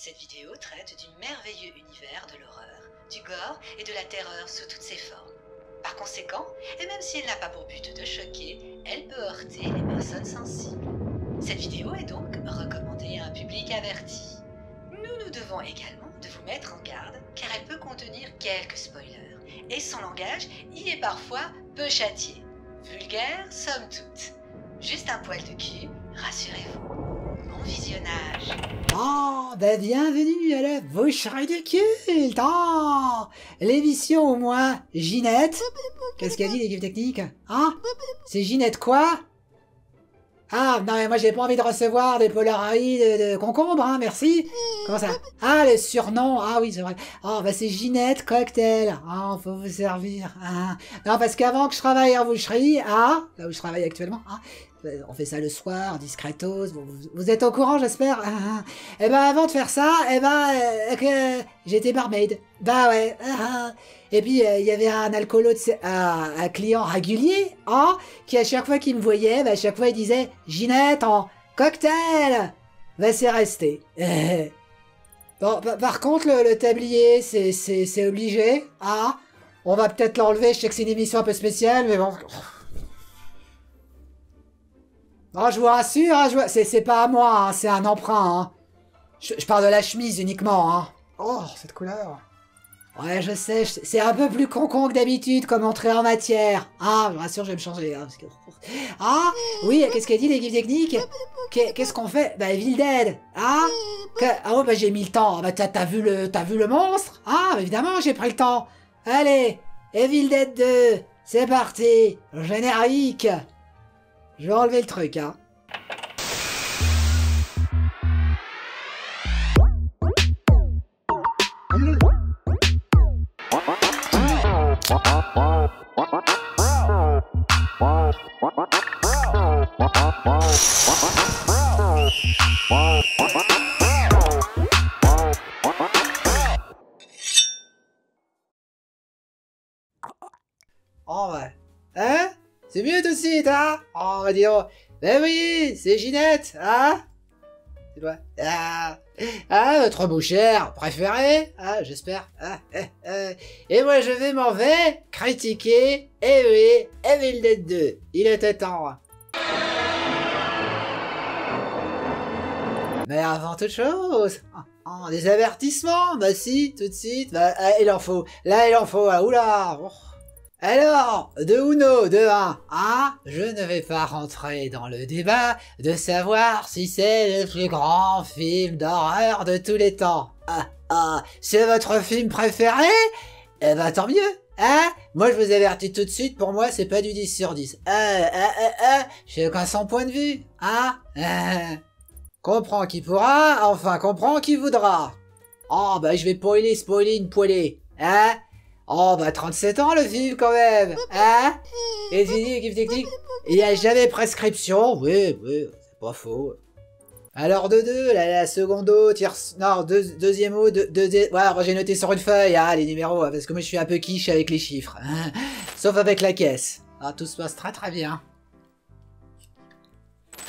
Cette vidéo traite du merveilleux univers de l'horreur, du gore et de la terreur sous toutes ses formes. Par conséquent, et même si elle n'a pas pour but de choquer, elle peut heurter les personnes sensibles. Cette vidéo est donc recommandée à un public averti. Nous devons également de vous mettre en garde car elle peut contenir quelques spoilers et son langage y est parfois peu châtié. Vulgaire, somme toute. Juste un poil de cul, rassurez-vous. Bon visionnage. Oh, ben bienvenue à la boucherie du culte. Oh, l'émission au moins Ginette. Qu'est-ce qu'a dit l'équipe technique? Hein? C'est Ginette quoi? Ah, non mais moi j'ai pas envie de recevoir des polaroids de concombre, hein, merci. Comment ça? Ah, le surnom, ah oui c'est vrai. Oh, bah c'est Ginette Cocktail. Ah, faut vous servir. Ah. Non, parce qu'avant que je travaille en boucherie, ah, là où je travaille actuellement, ah, on fait ça le soir, discretos, vous êtes au courant j'espère. Et ben avant de faire ça, j'étais barmaid. Bah ouais. Et puis il y avait un alcoolo, un client régulier, hein, qui à chaque fois qu'il me voyait, à chaque fois il disait Ginette en cocktail. Bah c'est resté. Bon, par contre le tablier c'est obligé. Ah, on va peut-être l'enlever, je sais que c'est une émission un peu spéciale, mais bon. Non, je vous rassure, hein, c'est pas à moi, hein, c'est un emprunt. Hein. Je parle de la chemise uniquement. Hein. Oh, cette couleur. Ouais, je sais, c'est un peu plus concon que d'habitude comme entrée en matière. Ah, je vous rassure, je vais me changer. Hein, parce que... Ah, oui, qu'est-ce qu'a dit l'équipe technique? Qu'est-ce qu'on fait? Bah, Evil Dead. Ah, ah ouais, bah j'ai mis le temps. Bah t'as vu le monstre? Ah, bah, évidemment, j'ai pris le temps. Allez, Evil Dead 2, c'est parti. Générique. Je vais enlever le truc, hein. Oh ouais. Hein? C'est mieux tout de suite, hein? Oh, on va dire. Ben oui, c'est Ginette, hein? C'est toi. Ah, votre bouchère préférée? Ah, j'espère. Et moi, m'en vais critiquer, eh oui, Evil Dead 2. Il était temps. Mais avant toute chose, des avertissements, bah si, tout de suite, bah, il en faut. Là, il en faut, oula. Alors, de Uno, de 1, je ne vais pas rentrer dans le débat de savoir si c'est le plus grand film d'horreur de tous les temps. C'est votre film préféré? Eh ben tant mieux, hein? Moi je vous avertis tout de suite, pour moi c'est pas du 10 sur 10. Chacun son point de vue, comprends qui pourra, enfin comprends qui voudra. Oh bah je vais spoiler une poêlée, hein? Oh bah 37 ans le film quand même, hein? Et tu dis l'équipe technique, il n'y a jamais prescription, oui, c'est pas faux. Alors de 2, la secondo, non, deuxième mot, ouais, j'ai noté sur une feuille, les numéros, parce que moi je suis un peu quiche avec les chiffres, hein, sauf avec la caisse. Tout se passe très très bien.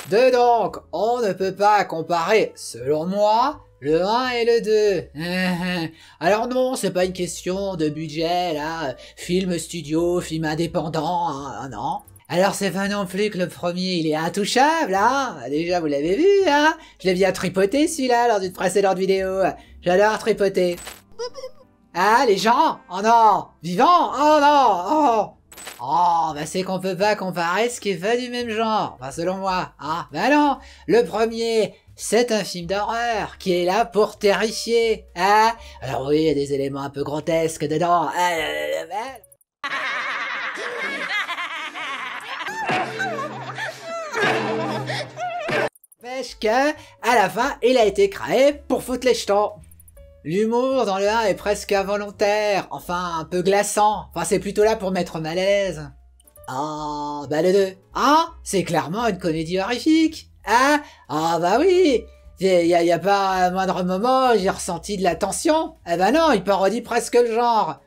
Donc, on ne peut pas comparer, selon moi, le 1 et le 2. Alors non, c'est pas une question de budget, là. Film studio, film indépendant, non. Alors c'est pas non plus que le premier, il est intouchable, hein. Déjà, vous l'avez vu, hein. Je l'ai bien tripoté, celui-là, lors d'une précédente vidéo. J'adore tripoter. Les gens? Oh non. Vivants? Oh non. Oh, bah c'est qu'on peut pas comparer ce qui est pas du même genre. Enfin, selon moi. Bah non. Le premier... c'est un film d'horreur qui est là pour terrifier, hein? Alors oui, il y a des éléments un peu grotesques dedans. Parce que, à la fin, il a été créé pour foutre les jetons. L'humour dans le 1 est presque involontaire, enfin un peu glaçant. Enfin, c'est plutôt là pour mettre mal à l'aise. Bah le 2. C'est clairement une comédie horrifique. Bah oui, y a pas un moindre moment j'ai ressenti de la tension. Eh ben non, il parodie presque le genre.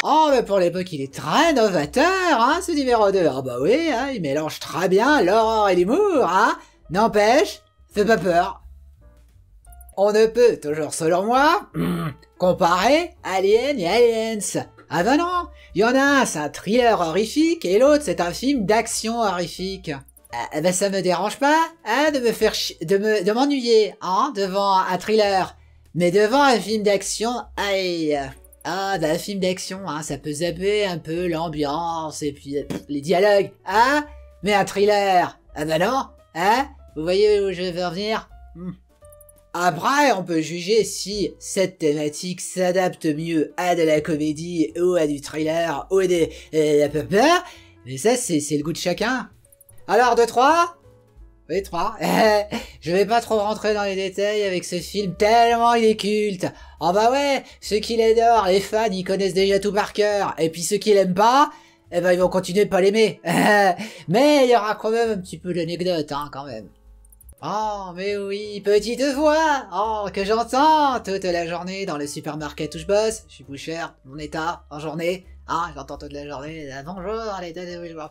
Oh, mais pour l'époque, il est très novateur, hein, ce numéro 2. Ah bah oui, hein, il mélange très bien l'horreur et l'humour, hein. N'empêche, fait pas peur. On ne peut, toujours selon moi, comparer Alien et Aliens. Ah bah non, il y en a un, c'est un thriller horrifique, et l'autre, c'est un film d'action horrifique. Ben ça me dérange pas, hein, de me faire de m'ennuyer, hein, devant un thriller. Mais devant un film d'action, aïe. Ah, ben un film d'action, hein, ça peut zapper un peu l'ambiance, et puis les dialogues, hein. Mais un thriller, ah ben non, hein. Vous voyez où je veux en venir? Après, on peut juger si cette thématique s'adapte mieux à de la comédie ou à du thriller ou à la peur, mais ça, c'est le goût de chacun. Alors, 2, 3 Oui, 3. Je vais pas trop rentrer dans les détails avec ce film tellement il est culte. Oh bah ouais, ceux qui l'adorent, les fans, ils connaissent déjà tout par cœur. Et puis ceux qui l'aiment pas, eh ben ils vont continuer de pas l'aimer. Mais il y aura quand même un petit peu d'anecdote, hein, quand même. Oh, mais oui, petite voix, oh, que j'entends toute la journée dans le supermarché où je bosse. Je suis boucheur, mon état, en journée. Ah, j'entends toute la journée. Bonjour, l'état de bonjour.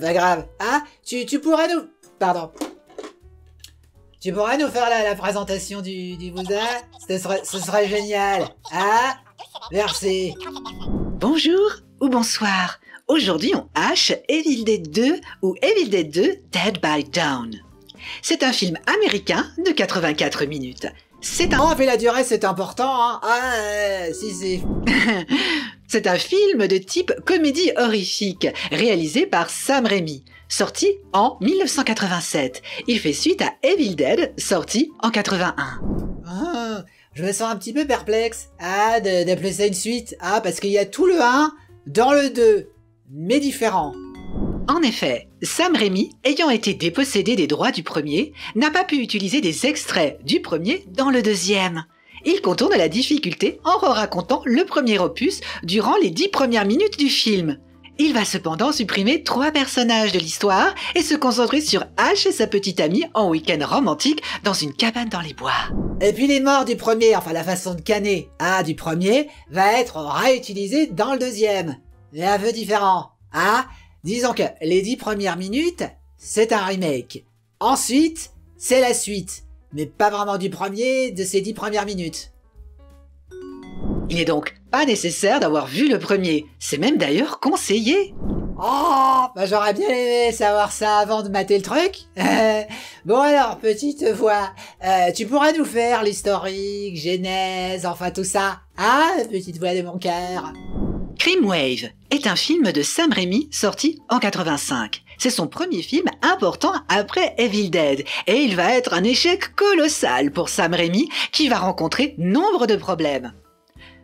Pas grave. Ah, tu pourrais nous... Pardon. Tu pourrais nous faire la présentation du Bouddha? Ce serait génial. Ah, merci. Bonjour ou bonsoir. Aujourd'hui, on hache Evil Dead 2 ou Evil Dead 2 Dead by Dawn. C'est un film américain de 84 minutes. C'est un... Oh, mais la durée, c'est important, hein. Ah, si. C'est un film de type comédie horrifique, réalisé par Sam Raimi, sorti en 1987. Il fait suite à Evil Dead, sorti en 81. Ah, je me sens un petit peu perplexe. Ah, d'appeler ça une suite. Ah, parce qu'il y a tout le 1 dans le 2, mais différent. En effet, Sam Raimi, ayant été dépossédé des droits du premier, n'a pas pu utiliser des extraits du premier dans le deuxième. Il contourne la difficulté en racontant le premier opus durant les 10 premières minutes du film. Il va cependant supprimer 3 personnages de l'histoire et se concentrer sur Ash et sa petite amie en week-end romantique dans une cabane dans les bois. Et puis les morts du premier, enfin la façon de canner, du premier, va être réutilisée dans le deuxième. Mais un peu différent, Disons que les 10 premières minutes, c'est un remake. Ensuite, c'est la suite. Mais pas vraiment du premier, de ces 10 premières minutes. Il n'est donc pas nécessaire d'avoir vu le premier. C'est même d'ailleurs conseillé. Oh, bah j'aurais bien aimé savoir ça avant de mater le truc. Bon alors, petite voix, tu pourrais nous faire l'historique, genèse, enfin tout ça. Petite voix de mon cœur. Crime Wave est un film de Sam Raimi sorti en 85. C'est son premier film important après Evil Dead et il va être un échec colossal pour Sam Raimi qui va rencontrer nombre de problèmes.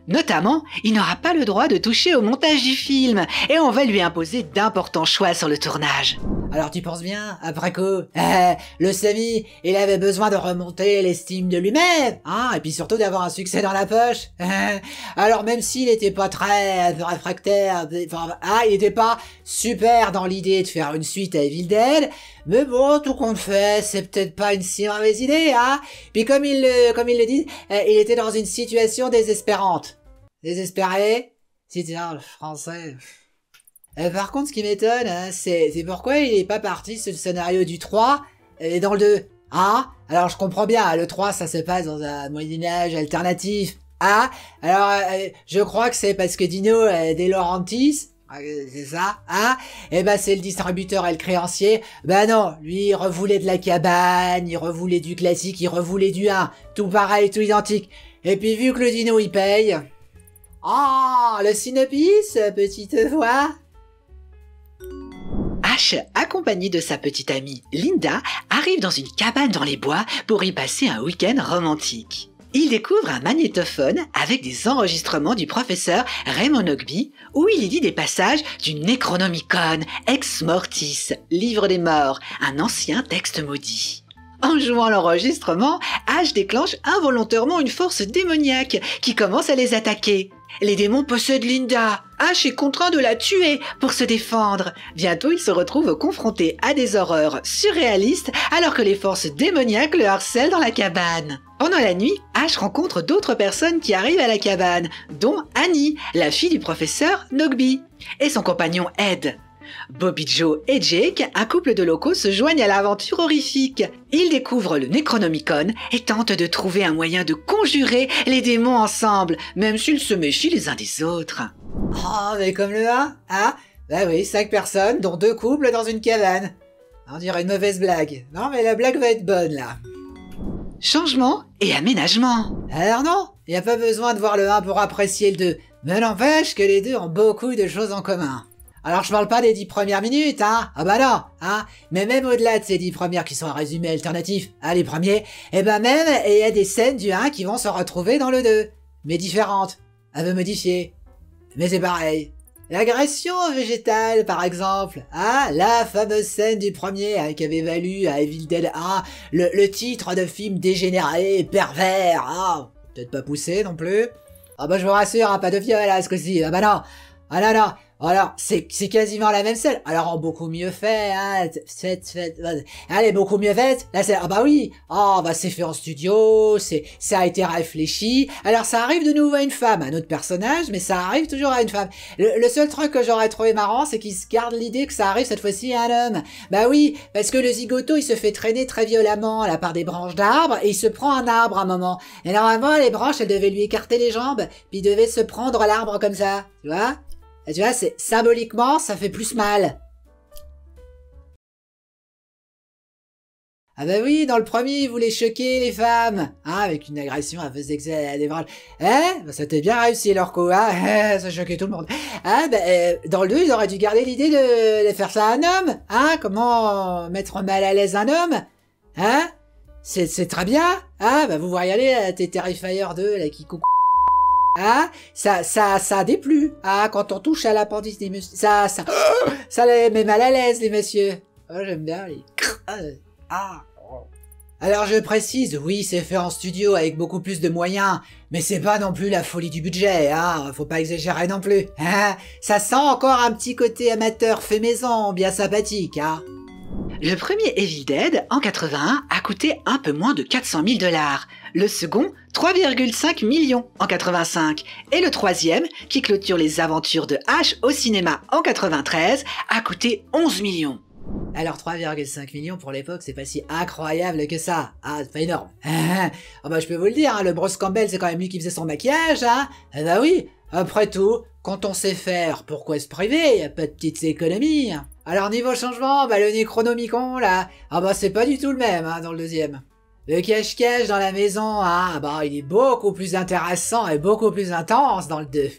Notamment, il n'aura pas le droit de toucher au montage du film et on va lui imposer d'importants choix sur le tournage. Alors tu penses bien, après coup, le Sammy, il avait besoin de remonter l'estime de lui-même, et puis surtout d'avoir un succès dans la poche. Alors même s'il était pas très réfractaire, il était pas super dans l'idée de faire une suite à Evil Dead, mais bon, tout compte fait, c'est peut-être pas une si mauvaise idée, Puis comme il le dit, il était dans une situation désespérante. Désespéré? Si tu le français... par contre, ce qui m'étonne, c'est pourquoi il est pas parti sur le scénario du 3 et dans le 2. Alors je comprends bien, le 3 ça se passe dans un Moyen-Âge alternatif. Alors je crois que c'est parce que Dino De Laurentiis, c'est ça, et c'est le distributeur et le créancier. Non, lui il revoulait de la cabane, il revoulait du classique, il revoulait du 1, tout pareil, tout identique. Et puis vu que le Dino il paye... le synopsis, petite voix. Ash, accompagné de sa petite amie Linda, arrive dans une cabane dans les bois pour y passer un week-end romantique. Il découvre un magnétophone avec des enregistrements du professeur Raymond Ogby où il y lit des passages du Necronomicon Ex Mortis, livre des morts, un ancien texte maudit. En jouant l'enregistrement, Ash déclenche involontairement une force démoniaque qui commence à les attaquer. Les démons possèdent Linda. Ash est contraint de la tuer pour se défendre. Bientôt, il se retrouve confronté à des horreurs surréalistes alors que les forces démoniaques le harcèlent dans la cabane. Pendant la nuit, Ash rencontre d'autres personnes qui arrivent à la cabane, dont Annie, la fille du professeur Nogby, et son compagnon Ed. Bobby Joe et Jake, un couple de locaux, se joignent à l'aventure horrifique. Ils découvrent le Necronomicon et tentent de trouver un moyen de conjurer les démons ensemble, même s'ils se méfient les uns des autres. Oh, mais comme le 1, hein? Bah oui, 5 personnes, dont 2 couples dans une cabane. On dirait une mauvaise blague. Non, mais la blague va être bonne, là. Changement et aménagement. Alors non, y a pas besoin de voir le 1 pour apprécier le 2. Mais n'empêche que les deux ont beaucoup de choses en commun. Alors je parle pas des 10 premières minutes, hein. Ah bah non, hein. Mais même au-delà de ces 10 premières qui sont un résumé alternatif, hein, les premiers, et ben même, il y a des scènes du 1 qui vont se retrouver dans le 2. Mais différentes. Un peu modifiées. Mais c'est pareil. L'agression végétale, par exemple. Ah, la fameuse scène du premier, hein, qui avait valu à Evil Dead 1 le titre de film dégénéré, pervers. Ah, peut-être pas poussé non plus. Ah bah je vous rassure, hein, pas de viol à ce coup-ci. Ah bah non. Ah là là. Alors, c'est quasiment la même scène. Alors, en beaucoup mieux fait, hein. Elle est beaucoup mieux faite. Là, ah bah oui. Oh, bah c'est fait en studio. Ça a été réfléchi. Alors, ça arrive de nouveau à une femme, un autre personnage, mais ça arrive toujours à une femme. Le seul truc que j'aurais trouvé marrant, c'est qu'ils se gardent l'idée que ça arrive cette fois-ci à un homme. Bah oui, parce que le zigoto, il se fait traîner très violemment, là, par des branches d'arbres, et il se prend un arbre à un moment. Et normalement, les branches, elles devaient lui écarter les jambes, puis il devait se prendre l'arbre comme ça. Tu vois? Et tu vois, c'est symboliquement, ça fait plus mal. Ah bah oui, dans le premier, il voulait choquer les femmes, hein, avec une agression à faisait des branches. Bah, ça t'est bien réussi leur coup, hein, ça choquait tout le monde. Ah bah, dans le 2, ils auraient dû garder l'idée de faire ça à un homme, hein, comment mettre mal à l'aise un homme, hein, c'est très bien, hein, bah vous voyez aller à tes Terrifier 2, là, qui coucou. Ah, ça déplu. Ah, quand on touche à l'appendice des messieurs, ça les met mal à l'aise, les messieurs. Oh, j'aime bien les... Alors je précise, oui, c'est fait en studio avec beaucoup plus de moyens, mais c'est pas non plus la folie du budget, hein, faut pas exagérer non plus. Hein, ça sent encore un petit côté amateur fait maison, bien sympathique, hein. Le premier Evil Dead, en 81, a coûté un peu moins de 400 000 $. Le second, 3,5 millions en 85. Et le troisième, qui clôture les aventures de Ash au cinéma en 93, a coûté 11 millions. Alors 3,5 millions pour l'époque, c'est pas si incroyable que ça. Ah, c'est pas énorme. Ah bah je peux vous le dire, hein, le Bruce Campbell, c'est quand même lui qui faisait son maquillage, hein. Ah bah oui, après tout, quand on sait faire, pourquoi se priver? Y a pas de petites économies. Alors niveau changement, bah le Necronomicon là, ah bah c'est pas du tout le même, hein, dans le deuxième. Le cache-cache dans la maison, hein, bah il est beaucoup plus intéressant et beaucoup plus intense dans le 2.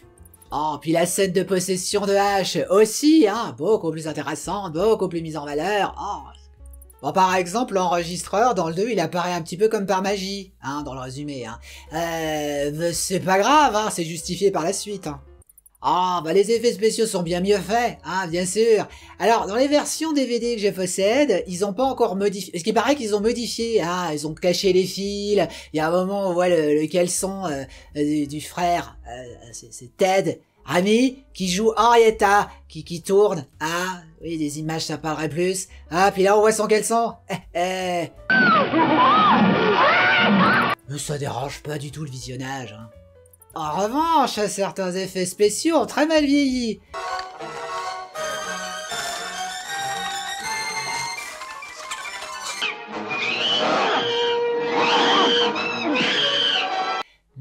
Oh, puis la scène de possession de Ash aussi, hein, beaucoup plus intéressante, beaucoup plus mise en valeur. Oh. Bon, par exemple, l'enregistreur, dans le 2, il apparaît un petit peu comme par magie, hein, dans le résumé, hein. C'est pas grave, hein, c'est justifié par la suite, hein. Ah, bah les effets spéciaux sont bien mieux faits, hein, bien sûr. Alors, dans les versions DVD que je possède, ils ont pas encore modifié. Parce qu'il paraît qu'ils ont modifié, hein, ils ont caché les fils. Il y a un moment où on voit le caleçon du frère, c'est Ted, Rami, qui joue Henrietta, qui tourne. Ah, oui, des images ça parlerait plus. Ah, puis là on voit son caleçon. Mais ça dérange pas du tout le visionnage, hein. En revanche, certains effets spéciaux ont très mal vieilli.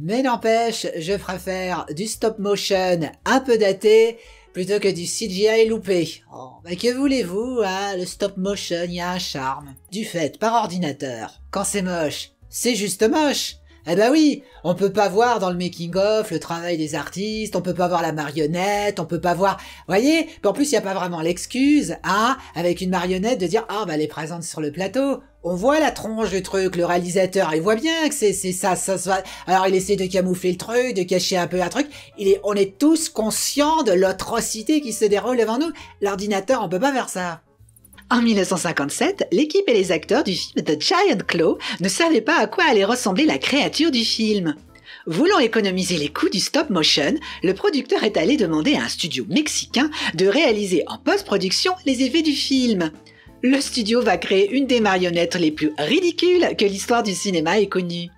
Mais n'empêche, je préfère du stop motion un peu daté plutôt que du CGI loupé. Oh, bah que voulez-vous, hein, le stop motion, y a un charme. Du fait par ordinateur, quand c'est moche, c'est juste moche. Eh ben oui, on peut pas voir dans le making-of le travail des artistes, on peut pas voir la marionnette, on peut pas voir... Voyez, puis en plus, il y a pas vraiment l'excuse, hein, avec une marionnette de dire « Ah, bah elle est présente sur le plateau ». On voit la tronche du truc, le réalisateur, il voit bien que c'est ça. Alors il essaie de camoufler le truc, de cacher un peu un truc. On est tous conscients de l'atrocité qui se déroule devant nous. L'ordinateur, on peut pas faire ça. En 1957, l'équipe et les acteurs du film The Giant Claw ne savaient pas à quoi allait ressembler la créature du film. Voulant économiser les coûts du stop motion, le producteur est allé demander à un studio mexicain de réaliser en post-production les effets du film. Le studio va créer une des marionnettes les plus ridicules que l'histoire du cinéma ait connues.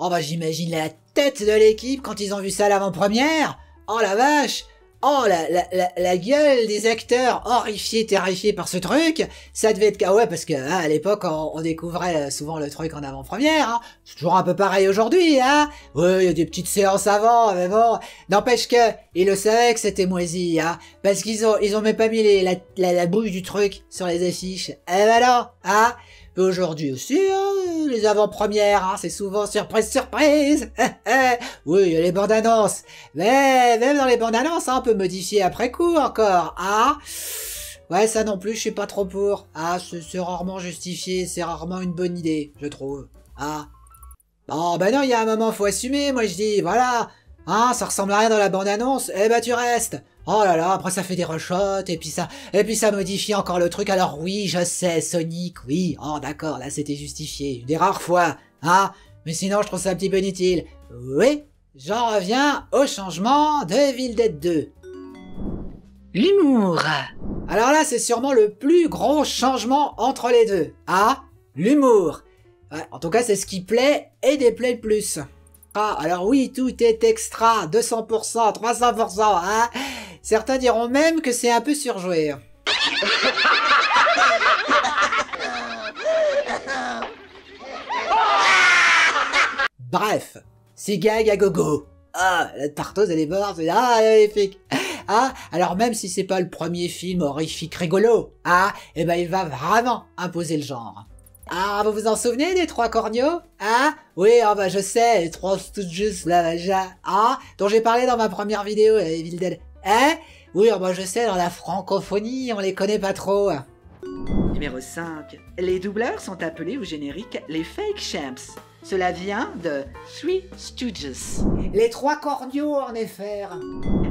Oh bah j'imagine la tête de l'équipe quand ils ont vu ça à l'avant-première. Oh la vache. Oh la gueule des acteurs horrifiés, terrifiés par ce truc. Ça devait être... Ah ouais, parce que hein, à l'époque, on découvrait souvent le truc en avant-première. Hein. C'est toujours un peu pareil aujourd'hui. Hein. Ouais, il y a des petites séances avant, mais bon. N'empêche que ils le savaient que c'était moisi. Hein, parce qu'ils ont même pas mis la bouche du truc sur les affiches. Eh ben non, hein. Aujourd'hui aussi, hein, les avant-premières, hein, c'est souvent surprise, surprise. Oui, il y a les bandes annonces. Mais même dans les bandes annonces, hein, on peut modifier après coup encore. Ah, ouais, ça non plus, je suis pas trop pour. Ah, c'est rarement justifié, c'est rarement une bonne idée, je trouve. Ah, bon, ben non, il y a un moment, faut assumer. Moi, je dis, voilà, hein, ça ressemble à rien dans la bande annonce. Eh ben, tu restes. Oh là là, après ça fait des reshots, et puis ça modifie encore le truc. Alors oui, je sais, Sonic, oui, oh d'accord, là c'était justifié, des rares fois, hein, mais sinon je trouve ça un petit peu inutile. Oui, j'en reviens au changement de Evil Dead 2. L'humour. Alors là, c'est sûrement le plus gros changement entre les deux, ah, l'humour. Ouais, en tout cas, c'est ce qui plaît et déplaît le plus. Ah, alors oui, tout est extra, 200%, 300%, hein. Certains diront même que c'est un peu surjoué. Bref, c'est gag à gogo. Ah, la tarteuse elle est morte, ah, magnifique. Ah, alors même si c'est pas le premier film horrifique rigolo, ah, eh ben il va vraiment imposer le genre. Ah, vous vous en souvenez des trois corneaux? Ah, oui, ah bah je sais, les trois Stooges, la vaja, ah, dont j'ai parlé dans ma première vidéo, Evil Dead. Hein? Oui, ah bah je sais, dans la francophonie, on les connaît pas trop. Numéro 5. Les doubleurs sont appelés au générique les fake champs. Cela vient de Three Stooges. Les trois corneaux, en effet.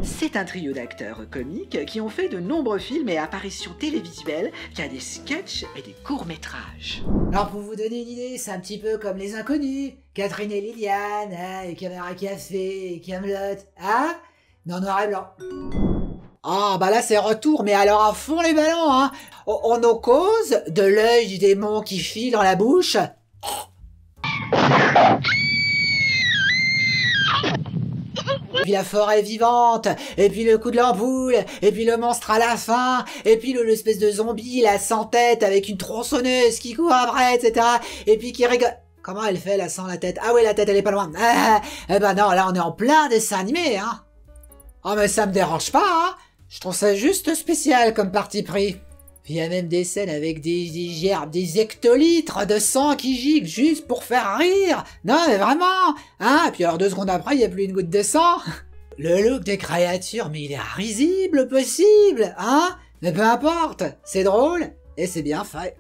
C'est un trio d'acteurs comiques qui ont fait de nombreux films et apparitions télévisuelles, qui a des sketchs et des courts-métrages. Alors pour vous donner une idée, c'est un petit peu comme Les Inconnus, Catherine et Liliane, hein, et Caméra Café, et Camelot, hein, dans noir et blanc. Ah bah là c'est retour, mais alors à fond les ballons, hein. On nous cause de l'œil du démon qui file dans la bouche. Puis la forêt vivante, et puis le coup de l'ampoule, et puis le monstre à la fin, et puis l'espèce de zombie, la sans tête avec une tronçonneuse qui court après, etc. Et puis qui rigole. Comment elle fait, là, sans la tête? Ah oui, la tête, elle est pas loin. Eh ben non, là, on est en plein dessin animé, hein. Oh, mais ça me dérange pas, hein. Je trouve ça juste spécial comme parti pris. Puis il y a même des scènes avec des gerbes, des hectolitres de sang qui giclent juste pour faire rire. Non, mais vraiment, hein. Et puis alors 2 secondes après, il n'y a plus une goutte de sang. Le look des créatures, mais il est risible possible, hein. Mais peu importe, c'est drôle et c'est bien fait.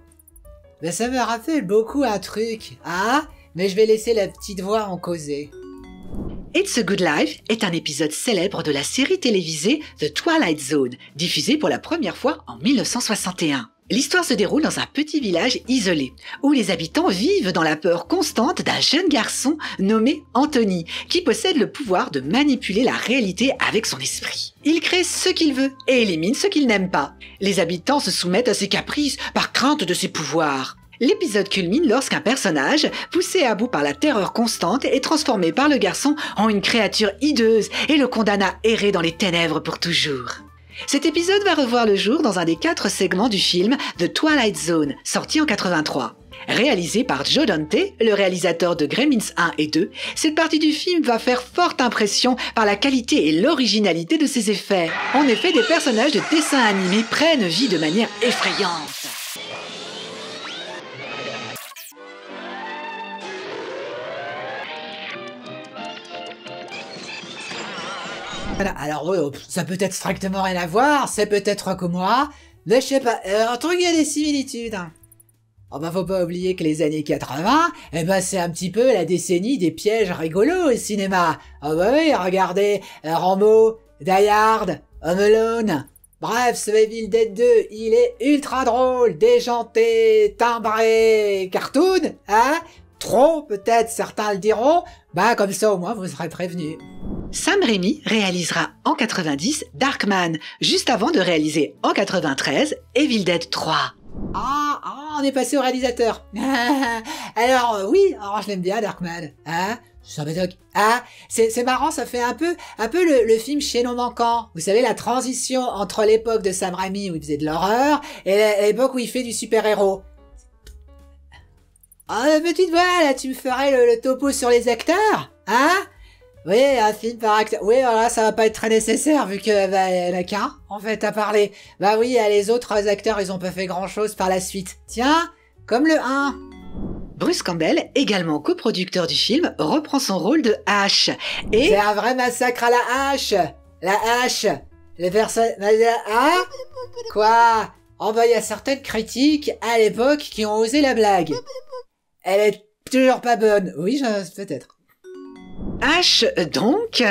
Mais ça me rappelle beaucoup un truc, hein. Mais je vais laisser la petite voix en causer. It's a Good Life est un épisode célèbre de la série télévisée The Twilight Zone, diffusée pour la première fois en 1961. L'histoire se déroule dans un petit village isolé, où les habitants vivent dans la peur constante d'un jeune garçon nommé Anthony, qui possède le pouvoir de manipuler la réalité avec son esprit. Il crée ce qu'il veut et élimine ce qu'il n'aime pas. Les habitants se soumettent à ses caprices par crainte de ses pouvoirs. L'épisode culmine lorsqu'un personnage, poussé à bout par la terreur constante, est transformé par le garçon en une créature hideuse et le condamne à errer dans les ténèbres pour toujours. Cet épisode va revoir le jour dans un des 4 segments du film The Twilight Zone, sorti en 83. Réalisé par Joe Dante, le réalisateur de Gremlins 1 et 2, cette partie du film va faire forte impression par la qualité et l'originalité de ses effets. En effet, des personnages de dessins animés prennent vie de manière effrayante. Voilà, alors ça peut être strictement rien à voir, c'est peut-être que moi, mais je sais pas, en tout cas il y a des similitudes. Hein. Oh bah faut pas oublier que les années 80, eh ben c'est un petit peu la décennie des pièges rigolos au cinéma. Ah bah oui, regardez, Rambo, Die Hard, Home Alone. Bref, ce Evil Dead 2, il est ultra drôle, déjanté, timbré, cartoon, hein. Trop, peut-être, certains le diront. Bah, comme ça, au moins, vous serez prévenus. Sam Raimi réalisera en 90 Darkman, juste avant de réaliser en 93 Evil Dead 3. Ah, on est passé au réalisateur. Alors, oui, alors je l'aime bien, Darkman. Hein, Ça m'étonne. Ah, c'est marrant, ça fait un peu le film Chaînon manquant. Vous savez, la transition entre l'époque de Sam Raimi où il faisait de l'horreur et l'époque où il fait du super-héros. Ah, petite voix, là, tu me ferais le topo sur les acteurs? Hein? Oui, un film par acteur. Oui, voilà, ça va pas être très nécessaire vu que, bah, y en a qu'un, en fait, à parler. Bah oui, les autres acteurs, ils ont pas fait grand chose par la suite. Tiens, comme le 1. Bruce Campbell, également coproducteur du film, reprend son rôle de Ash. Et C'est un vrai massacre à la hache. La hache. Les personnes... Ah? Quoi? Oh bah, y a certaines critiques, à l'époque, qui ont osé la blague. Elle est toujours pas bonne. Oui, peut-être. Ash, donc,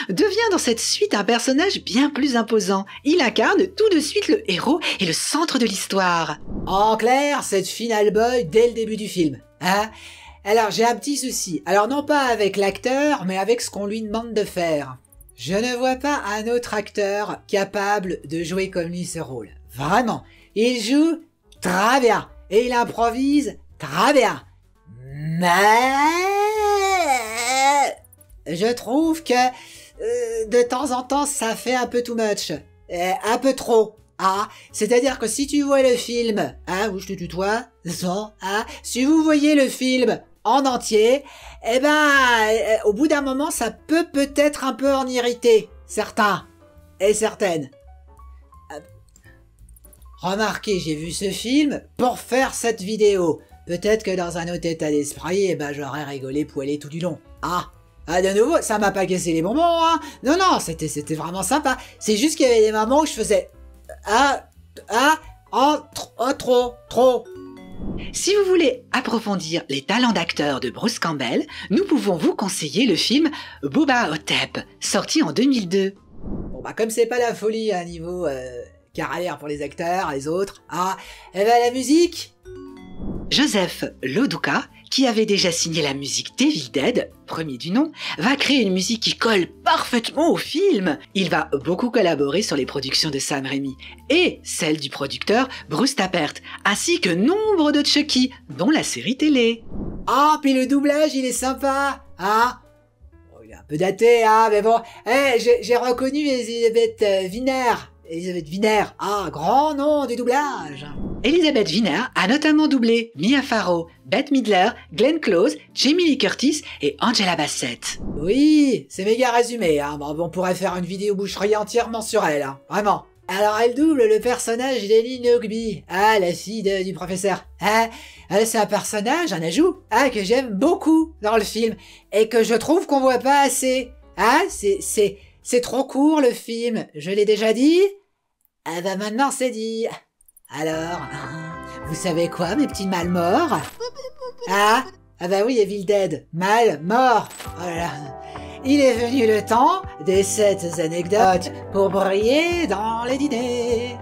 devient dans cette suite un personnage bien plus imposant. Il incarne tout de suite le héros et le centre de l'histoire. En clair, cette Final Boy dès le début du film. Hein? Alors, j'ai un petit souci. Alors, non pas avec l'acteur, mais avec ce qu'on lui demande de faire. Je ne vois pas un autre acteur capable de jouer comme lui ce rôle. Vraiment. Il joue très bien. Et il improvise très bien. Mais... je trouve que de temps en temps, ça fait un peu too much. Un peu trop. Ah, c'est-à-dire que si tu vois le film, hein, où je te tutoie, non, hein, si vous voyez le film en entier, eh ben, au bout d'un moment, ça peut peut-être un peu en irriter certains et certaines. Remarquez, j'ai vu ce film pour faire cette vidéo. Peut-être que dans un autre état d'esprit, eh ben, j'aurais rigolé poilé tout du long. Ah, de nouveau, ça m'a pas cassé les bonbons, hein. Non, non, c'était vraiment sympa. C'est juste qu'il y avait des moments où je faisais... trop. Si vous voulez approfondir les talents d'acteur de Bruce Campbell, nous pouvons vous conseiller le film Bubba Hotep, sorti en 2002. Bon bah comme c'est pas la folie à niveau carrière pour les acteurs, les autres, et ben la musique. Joseph Loduca, qui avait déjà signé la musique d'Evil Dead, premier du nom, va créer une musique qui colle parfaitement au film. Il va beaucoup collaborer sur les productions de Sam Raimi et celles du producteur Bruce Tappert, ainsi que nombre de Chucky, dont la série télé. Ah, puis le doublage, il est sympa, hein. Bon, il est un peu daté, hein, mais bon. J'ai reconnu Elisabeth Wiener. Elisabeth Wiener, grand nom du doublage. Elizabeth Wiener a notamment doublé Mia Farrow, Bette Midler, Glenn Close, Jamie Lee Curtis et Angela Bassett. Oui, c'est méga résumé, hein. Bon, on pourrait faire une vidéo boucherie entièrement sur elle, hein. Vraiment. Alors elle double le personnage d'Ellie Nogby, la fille du professeur. C'est un personnage, un ajout, que j'aime beaucoup dans le film et que je trouve qu'on voit pas assez. C'est trop court le film, je l'ai déjà dit. Bah maintenant c'est dit. Alors, vous savez quoi, mes petits mal morts? Ah bah oui, Evil Dead, mal mort. Oh là là. Il est venu le temps des 7 anecdotes pour briller dans les dîners.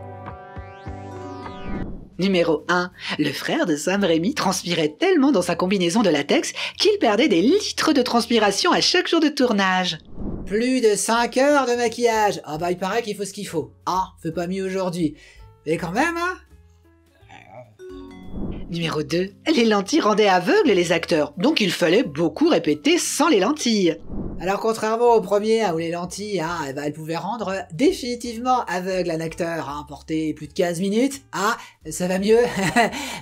Numéro 1. Le frère de Sam Raimi transpirait tellement dans sa combinaison de latex qu'il perdait des litres de transpiration à chaque jour de tournage. Plus de 5 heures de maquillage. Ah bah il paraît qu'il faut ce qu'il faut. Fait pas mieux aujourd'hui. Mais quand même, hein. Numéro 2. Les lentilles rendaient aveugles les acteurs, donc il fallait beaucoup répéter sans les lentilles. Alors contrairement au premier, où les lentilles, elles pouvaient rendre définitivement aveugle un acteur, porter plus de 15 minutes, ça va mieux.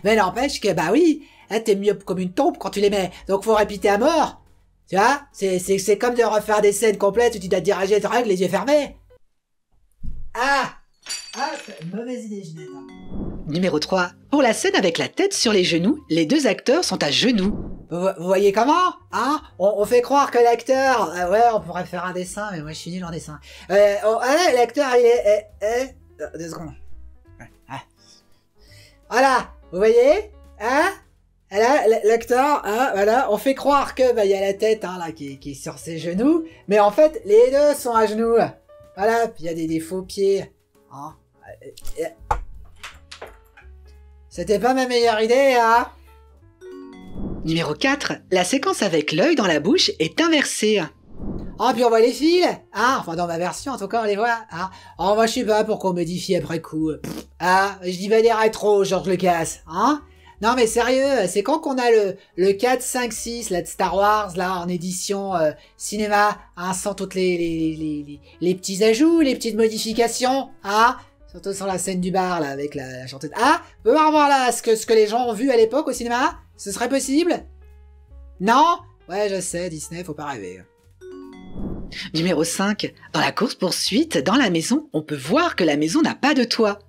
Mais n'empêche que, bah oui, t'es mieux comme une taupe quand tu les mets, donc faut répéter à mort. Tu vois, c'est comme de refaire des scènes complètes où tu dois te diriger de règle les yeux fermés. Mauvaise idée, Ginette. Numéro 3. Pour la scène avec la tête sur les genoux, les deux acteurs sont à genoux. Vous voyez comment? On fait croire que l'acteur... ouais, on pourrait faire un dessin, mais moi je suis nul en dessin. L'acteur, il est... 2 secondes. Voilà, vous voyez? Là, l'acteur, voilà, on fait croire que il y a la tête là qui est sur ses genoux, mais en fait, les deux sont à genoux. Voilà, puis il y a des faux pieds. C'était pas ma meilleure idée, Numéro 4. La séquence avec l'œil dans la bouche est inversée. Puis on voit les fils, enfin dans ma version en tout cas on les voit, moi je sais pas pourquoi on modifie après coup. Je dis pas des rétros, George Lucas, Non mais sérieux, c'est quand qu'on a le 4, 5, 6 là, de Star Wars là en édition cinéma, hein, sans toutes les petits ajouts, les petites modifications, hein, surtout sur la scène du bar là avec la chanteuse. Ah, on peut voir là ce que les gens ont vu à l'époque au cinéma? Ce serait possible? Non? Ouais, je sais, Disney, faut pas rêver. Numéro 5. Dans la course-poursuite, dans la maison, on peut voir que la maison n'a pas de toit.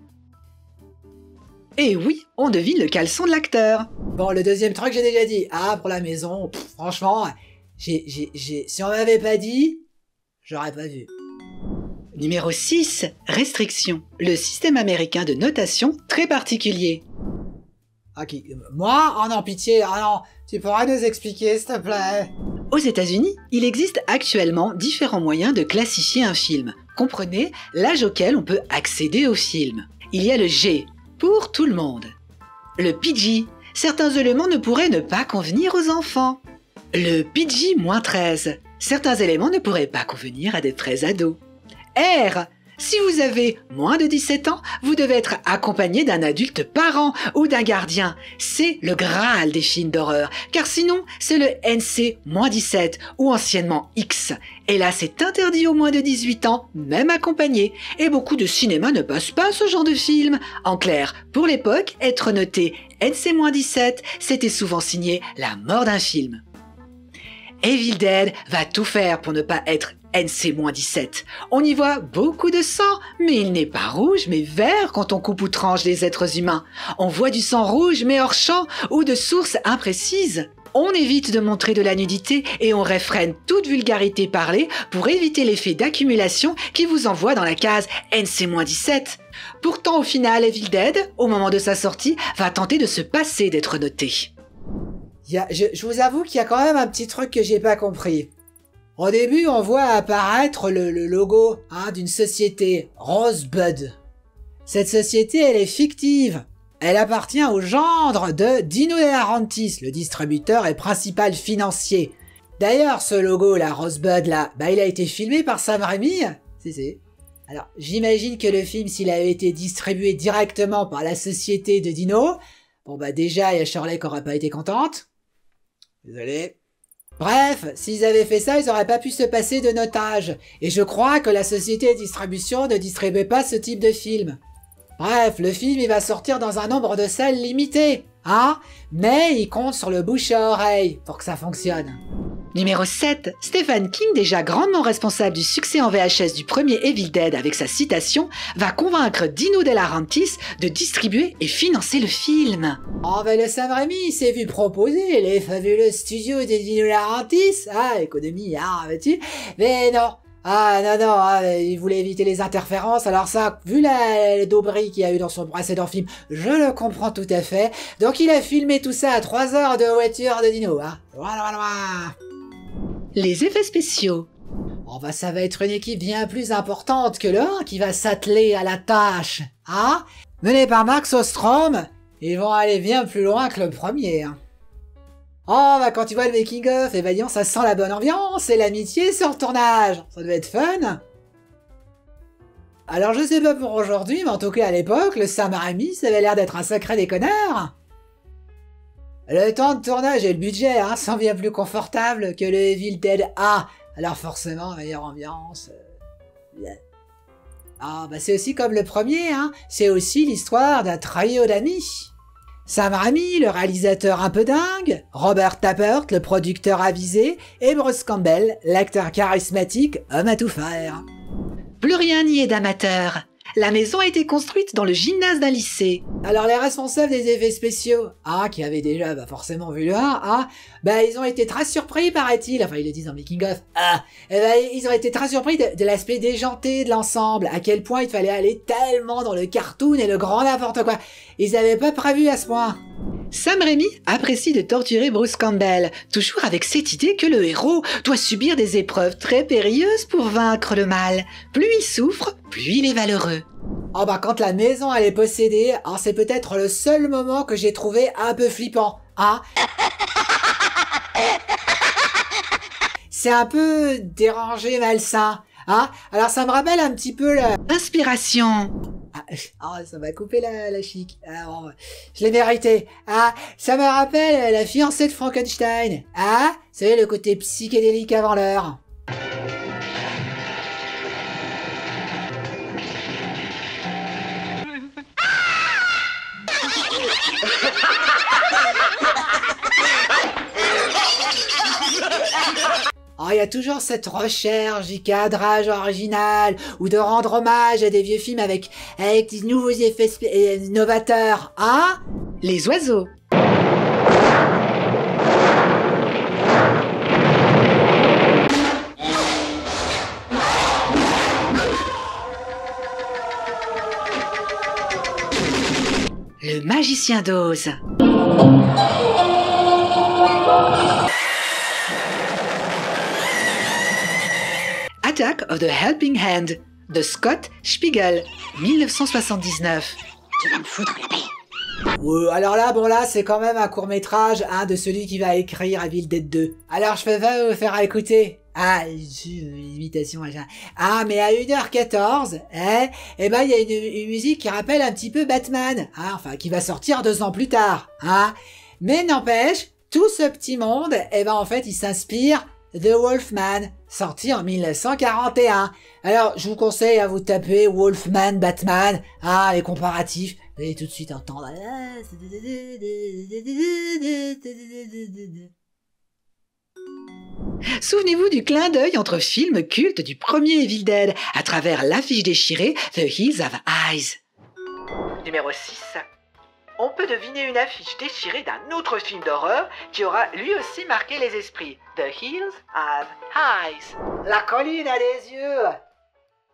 Et oui, on devine le caleçon de l'acteur. Bon, le deuxième truc, j'ai déjà dit. Ah, pour la maison, franchement, si on m'avait pas dit, j'aurais pas vu. Numéro 6. Restriction. Le système américain de notation très particulier. Ok, moi? Oh non, pitié, oh non, tu pourras nous expliquer, s'il te plaît? Aux États-Unis, il existe actuellement différents moyens de classifier un film. Comprenez l'âge auquel on peut accéder au film. Il y a le G, pour tout le monde. Le PG, certains éléments ne pourraient ne pas convenir aux enfants. Le PG-13, certains éléments ne pourraient pas convenir à des très ados. R, si vous avez moins de 17 ans, vous devez être accompagné d'un adulte parent ou d'un gardien. C'est le Graal des films d'horreur, car sinon, c'est le NC-17 ou anciennement X. Et là, c'est interdit aux moins de 18 ans, même accompagné. Et beaucoup de cinémas ne passent pas ce genre de film. En clair, pour l'époque, être noté NC-17, c'était souvent signé la mort d'un film. Evil Dead va tout faire pour ne pas être NC-17. On y voit beaucoup de sang, mais il n'est pas rouge, mais vert quand on coupe ou tranche les êtres humains. On voit du sang rouge, mais hors champ, ou de sources imprécises. On évite de montrer de la nudité et on réfrène toute vulgarité parlée pour éviter l'effet d'accumulation qui vous envoie dans la case NC-17. Pourtant, au final, Evil Dead, au moment de sa sortie, va tenter de se passer d'être noté. Je vous avoue qu'il y a quand même un petit truc que j'ai pas compris. Au début, on voit apparaître le logo d'une société, Rosebud. Cette société, elle est fictive. Elle appartient au gendre de Dino De Laurentiis, le distributeur et principal financier. D'ailleurs, ce logo, la Rosebud, là, il a été filmé par Sam Raimi. Si. Alors, j'imagine que le film, s'il avait été distribué directement par la société de Dino, déjà, il y a Shirley qui aurait pas été contente. Désolé. Bref, s'ils avaient fait ça, ils auraient pas pu se passer de notage. Et je crois que la société de distribution ne distribuait pas ce type de film. Bref, le film, il va sortir dans un nombre de salles limité. Mais il compte sur le bouche à oreille pour que ça fonctionne. Numéro 7. Stephen King, déjà grandement responsable du succès en VHS du premier Evil Dead avec sa citation, va convaincre Dino De Laurentiis de distribuer et financer le film. Le Sam Raimi, il s'est vu proposer les fabuleux studios de Dino De Laurentiis. Économie, vois-tu. Mais non. Il voulait éviter les interférences, alors ça, vu le dobris qu'il y a eu dans son précédent film, je le comprends tout à fait. Donc il a filmé tout ça à 3 heures de voiture de Dino, Voilà. Les effets spéciaux. Ça va être une équipe bien plus importante que le 1 qui va s'atteler à la tâche, Mené par Max Ostrom, ils vont aller bien plus loin que le premier, quand tu vois le making-of, disons, ça sent la bonne ambiance et l'amitié sur le tournage. Ça doit être fun. Alors je sais pas pour aujourd'hui, mais en tout cas à l'époque, le Sam Raimi, ça avait l'air d'être un sacré déconneur. Le temps de tournage et le budget, sont bien plus confortables que le Evil Dead A. Alors forcément, meilleure ambiance. C'est aussi comme le premier, C'est aussi l'histoire d'un trio d'amis. Sam Raimi, le réalisateur un peu dingue, Robert Tappert, le producteur avisé, et Bruce Campbell, l'acteur charismatique, homme à tout faire. Plus rien n'y est d'amateur. La maison a été construite dans le gymnase d'un lycée. Alors les responsables des effets spéciaux, qui avaient déjà forcément vu le 1, ils ont été très surpris, paraît-il, ils le disent dans le making-of, ils ont été très surpris de l'aspect déjanté de l'ensemble, à quel point il fallait aller tellement dans le cartoon et le grand n'importe quoi. Ils avaient pas prévu à ce point. Sam Raimi apprécie de torturer Bruce Campbell, toujours avec cette idée que le héros doit subir des épreuves très périlleuses pour vaincre le mal. Plus il souffre, plus il est valeureux. Quand la maison elle est possédée, c'est peut-être le seul moment que j'ai trouvé un peu flippant, C'est un peu dérangé, malsain, Alors ça me rappelle un petit peu Inspiration. Oh, ça m'a coupé la chic. Ah, bon, je l'ai mérité. Ah, ça me rappelle la fiancée de Frankenstein. Ah, vous savez, le côté psychédélique avant l'heure. Oh, il y a toujours cette recherche du cadrage original ou de rendre hommage à des vieux films avec des nouveaux effets novateurs, hein? Les oiseaux. Le magicien d'Oz. Attack of the Helping Hand de Scott Spiegel, 1979. Tu vas me foutre la paix. Alors là, bon là, c'est quand même un court-métrage, hein, de celui qui va écrire Evil Dead 2. Alors je vais pas vous faire écouter. Ah, l'imitation, machin. Ah, mais à 1h14, eh ben, il y a une musique qui rappelle un petit peu Batman, hein, enfin, qui va sortir 2 ans plus tard, hein. Mais n'empêche, tout ce petit monde, eh ben, en fait, il s'inspire The Wolfman, sorti en 1941. Alors, je vous conseille à vous taper Wolfman, Batman, hein, les comparatifs. Vous allez tout de suite entendre. Souvenez-vous du clin d'œil entre films cultes du premier Evil Dead à travers l'affiche déchirée The Hills Have Eyes. Numéro 6. On peut deviner une affiche déchirée d'un autre film d'horreur qui aura lui aussi marqué les esprits. The Hills Have Eyes. La colline a des yeux.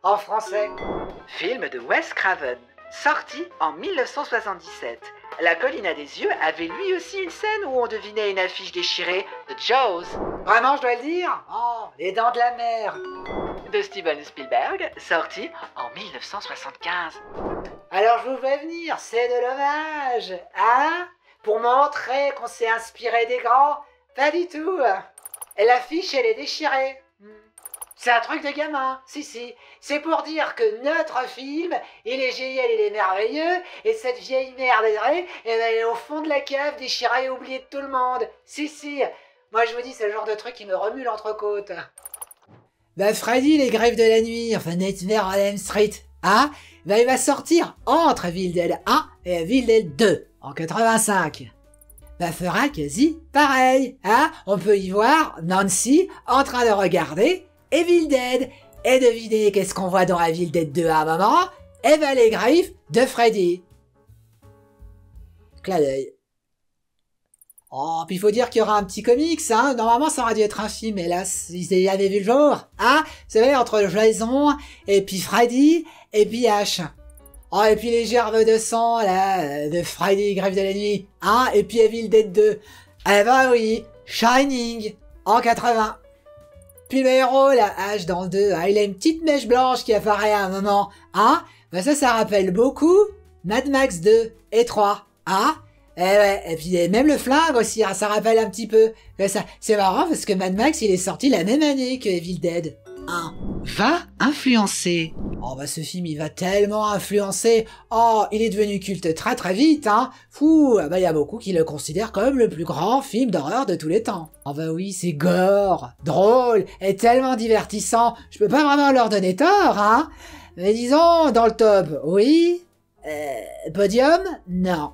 En français. Film de Wes Craven, sorti en 1977. La colline à des yeux avait lui aussi une scène où on devinait une affiche déchirée de Jaws. Vraiment, je dois le dire? Oh, les dents de la mer. De Steven Spielberg, sorti en 1975. Alors je vous fais venir, c'est de l'hommage, hein? Pour montrer qu'on s'est inspiré des grands? Pas du tout. Et l'affiche, elle est déchirée. C'est un truc de gamin, si. C'est pour dire que notre film, il est génial, il est merveilleux, et cette vieille merde, elle est au fond de la cave, déchirée et oubliée de tout le monde. Si. Moi je vous dis, c'est le genre de truc qui me remue l'entrecôte. Bah Freddy, les grèves de la nuit, enfin Nightmare on Elm Street, hein? Bah il va sortir entre Evil Dead 1 et Evil Dead 2, en 85. Bah fera quasi pareil, hein? On peut y voir Nancy en train de regarder Evil Dead. Et devinez qu'est-ce qu'on voit dans Evil Dead 2 à un moment? Eh ben les griffes de Freddy. Clin d'œil. Oh, puis il faut dire qu'il y aura un petit comics, hein. Normalement, ça aurait dû être un film, hélas, ils avaient vu le jour, hein. Vous savez, entre Jason, et puis Freddy, et puis Ash. Oh, et puis les gerbes de sang, là, de Freddy, Grève de la nuit, hein. Et puis Evil Dead 2. Eh ben oui, Shining, en 80. Puis le héros, là, Ash dans le 2, hein, il a une petite mèche blanche qui apparaît à un moment, hein. Ben ça rappelle beaucoup Mad Max 2 et 3, hein. Eh ouais, et puis même le flingue aussi, hein, ça rappelle un petit peu. C'est marrant parce que Mad Max, il est sorti la même année que Evil Dead 1. Va influencer. Oh bah ce film, il va tellement influencer. Oh, il est devenu culte très très vite, hein. Fou, bah il y a beaucoup qui le considèrent comme le plus grand film d'horreur de tous les temps. Oh bah oui, c'est gore, drôle et tellement divertissant. Je peux pas vraiment leur donner tort, hein. Mais disons, dans le top, oui. Podium, non.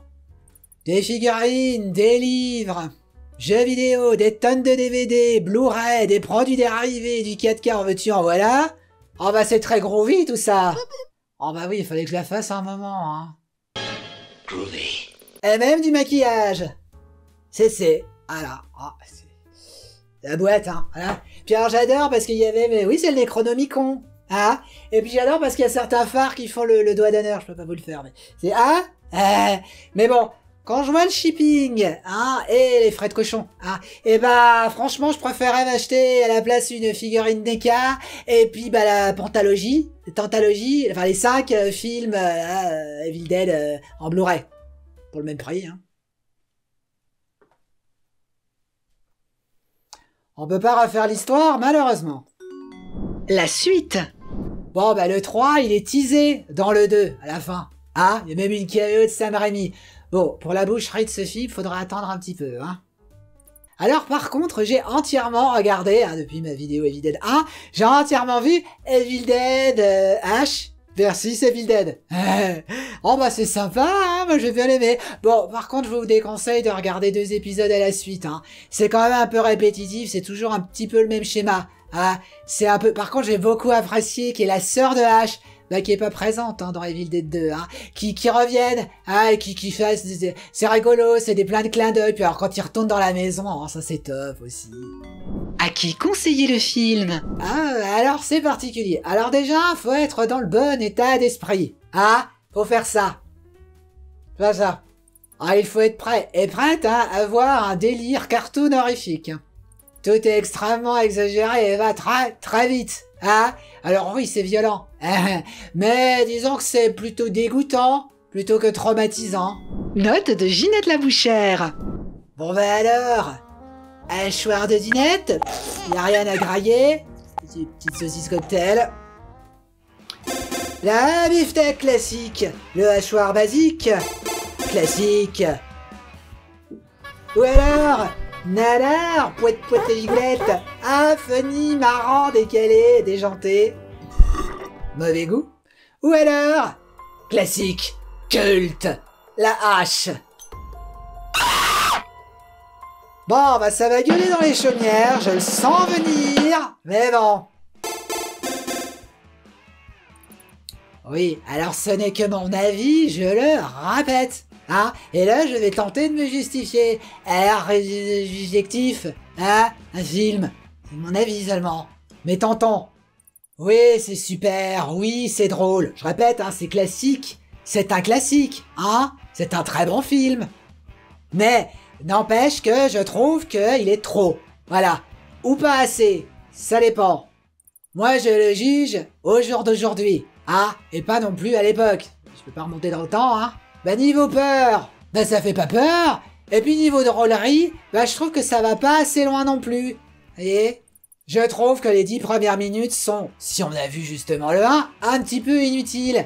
Des figurines, des livres, jeux vidéo, des tonnes de DVD, Blu-ray, des produits dérivés, du 4K en veux-tu en voilà. Oh bah c'est très groovy tout ça. Oh bah oui, il fallait que je la fasse un moment, hein. Groovy. Et même du maquillage. C'est. Voilà. Oh, c'est la boîte, hein. Voilà. Puis alors j'adore parce qu'il y avait, mais oui, c'est le Necronomicon. Hein. Et puis j'adore parce qu'il y a certains phares qui font le doigt d'honneur. Je peux pas vous le faire, mais c'est mais bon. Quand je vois le shipping, hein, et les frais de cochon, hein, et bah, franchement, je préférais m'acheter à la place une figurine NECA, et puis, bah, la Tantalogie, enfin, les 5 films, Evil Dead, en Blu-ray. Pour le même prix, hein. On peut pas refaire l'histoire, malheureusement. La suite. Bon, bah le 3, il est teasé dans le 2, à la fin. Ah, il y a même une caméo de Sam Raimi. Bon, pour la boucherie de ce film, faudra attendre un petit peu, hein. Alors par contre, j'ai entièrement regardé, depuis ma vidéo Evil Dead 1, j'ai entièrement vu Evil Dead H versus Evil Dead. Oh bah c'est sympa, hein, moi j'ai bien aimé. Bon, par contre, je vous déconseille de regarder 2 épisodes à la suite, hein. C'est quand même un peu répétitif, c'est toujours un petit peu le même schéma. Ah, c'est un peu... Par contre, j'ai beaucoup apprécié qui est la sœur de H, qui est pas présente dans Evil Dead 2, qui reviennent, et qui fait... C'est rigolo, c'est des plein de clins d'œil, puis alors quand ils retournent dans la maison, ça c'est top aussi. À qui conseiller le film? Alors c'est particulier. Alors déjà, faut être dans le bon état d'esprit. Faut faire ça. Faire ça. Il faut être prêt et prête à voir un délire cartoon horrifique. Tout est extrêmement exagéré et va très très vite. Alors oui, c'est violent. Mais disons que c'est plutôt dégoûtant, plutôt que traumatisant. Note de Ginette la Bouchère. Bon alors, hachoir de dinette, y a rien à grailler. Petite saucisse cocktail. La beefsteak classique, le hachoir basique, classique. Ou alors, nanar, poète poète et gigoulette, funny, marrant, décalé, déjanté. Mauvais goût. Ou alors, classique, culte, la hache. Bon, bah ça va gueuler dans les chaumières, je le sens venir, mais bon. Oui, alors ce n'est que mon avis, je le répète. Et là, je vais tenter de me justifier. Subjectif, un film. C'est mon avis seulement. Mais tentons. Oui, c'est super, oui, c'est drôle. Je répète, c'est classique. C'est un classique, C'est un très bon film. Mais, n'empêche que je trouve qu'il est trop. Voilà. Ou pas assez. Ça dépend. Moi, je le juge au jour d'aujourd'hui. Et pas non plus à l'époque. Je peux pas remonter dans le temps, niveau peur, ça fait pas peur. Et puis niveau drôlerie, je trouve que ça va pas assez loin non plus. Vous voyez ? Je trouve que les 10 premières minutes sont, si on a vu justement le 1, un petit peu inutiles.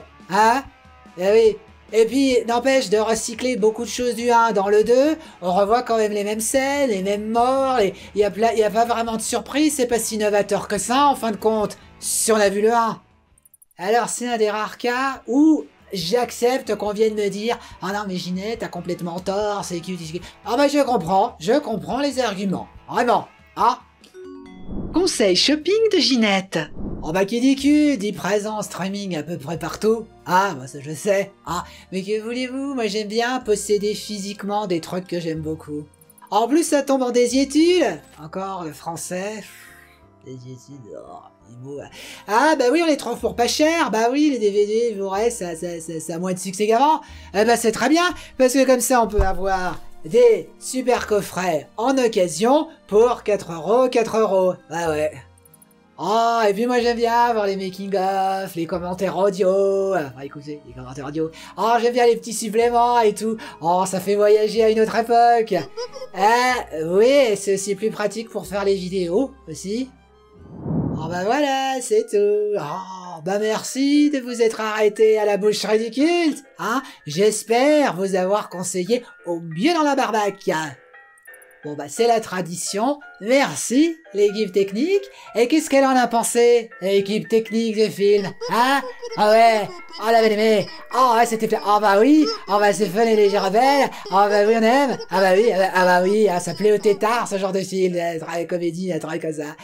Oui. Et puis, n'empêche de recycler beaucoup de choses du 1 dans le 2, on revoit quand même les mêmes scènes, les mêmes morts, il y a pas vraiment de surprise, c'est pas si novateur que ça, en fin de compte, si on a vu le 1. Alors, c'est un des rares cas où j'accepte qu'on vienne me dire « Ah non, mais Ginette, t'as complètement tort, c'est cute. » je comprends les arguments. Vraiment, Conseil shopping de Ginette. Qui dit cul, dit présent streaming à peu près partout. Ça je sais. Mais que voulez-vous, moi j'aime bien posséder physiquement des trucs que j'aime beaucoup. En plus, ça tombe en désiétude. Encore le français. Désiétude, les mots. Oui, on les trouve pour pas cher. Oui, les DVD, vous restent, ça a moins de succès qu'avant. C'est très bien, parce que comme ça, on peut avoir des super coffrets en occasion pour 4 €. Ouais. Et puis moi j'aime bien voir les making-of, les commentaires audio. Écoutez, les commentaires audio. J'aime bien les petits suppléments et tout. Ça fait voyager à une autre époque. Oui, c'est aussi plus pratique pour faire les vidéos aussi. Voilà, c'est tout. Merci de vous être arrêté à la boucherie du culte. J'espère vous avoir conseillé au mieux dans la barbaque. C'est la tradition. Merci, l'équipe technique. Et qu'est-ce qu'elle en a pensé, l'équipe technique du film? Ouais. On l'avait aimé. C'était... oui. C'est fun et léger rebelle. Oui, on aime. Oui. Ça plaît au tétard, ce genre de film. Très comédie, très comme ça.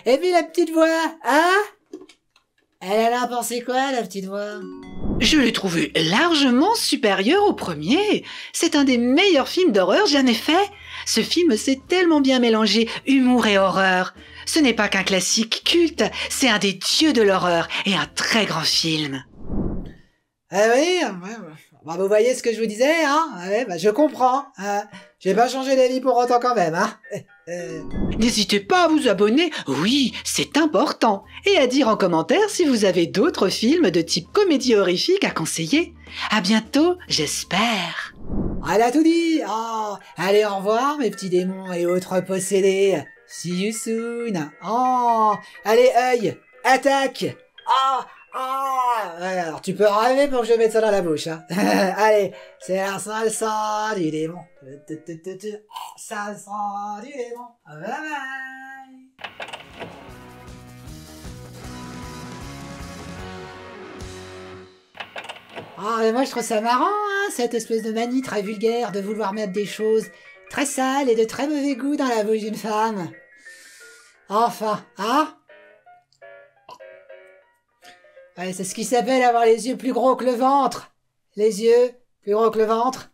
Et puis la petite voix, Elle en a pensé quoi, la petite voix? Je l'ai trouvé largement supérieur au premier. C'est un des meilleurs films d'horreur jamais fait. Ce film s'est tellement bien mélangé humour et horreur. Ce n'est pas qu'un classique culte, c'est un des dieux de l'horreur et un très grand film. Oui, vous voyez ce que je vous disais, je comprends. J'ai pas changé d'avis pour autant quand même, N'hésitez pas à vous abonner, oui, c'est important. Et à dire en commentaire si vous avez d'autres films de type comédie horrifique à conseiller. À bientôt, j'espère. Elle a tout dit. Allez, au revoir mes petits démons et autres possédés. See you soon. Allez, œil, attaque. Ah, ouais, alors tu peux rêver pour que je mette ça dans la bouche, hein. Allez, c'est la salsa du démon. Salsa du démon. Bye bye. Ah, mais moi je trouve ça marrant, hein, cette espèce de manie très vulgaire de vouloir mettre des choses très sales et de très mauvais goût dans la bouche d'une femme. Enfin, hein? Ouais, c'est ce qui s'appelle avoir les yeux plus gros que le ventre. Les yeux plus gros que le ventre.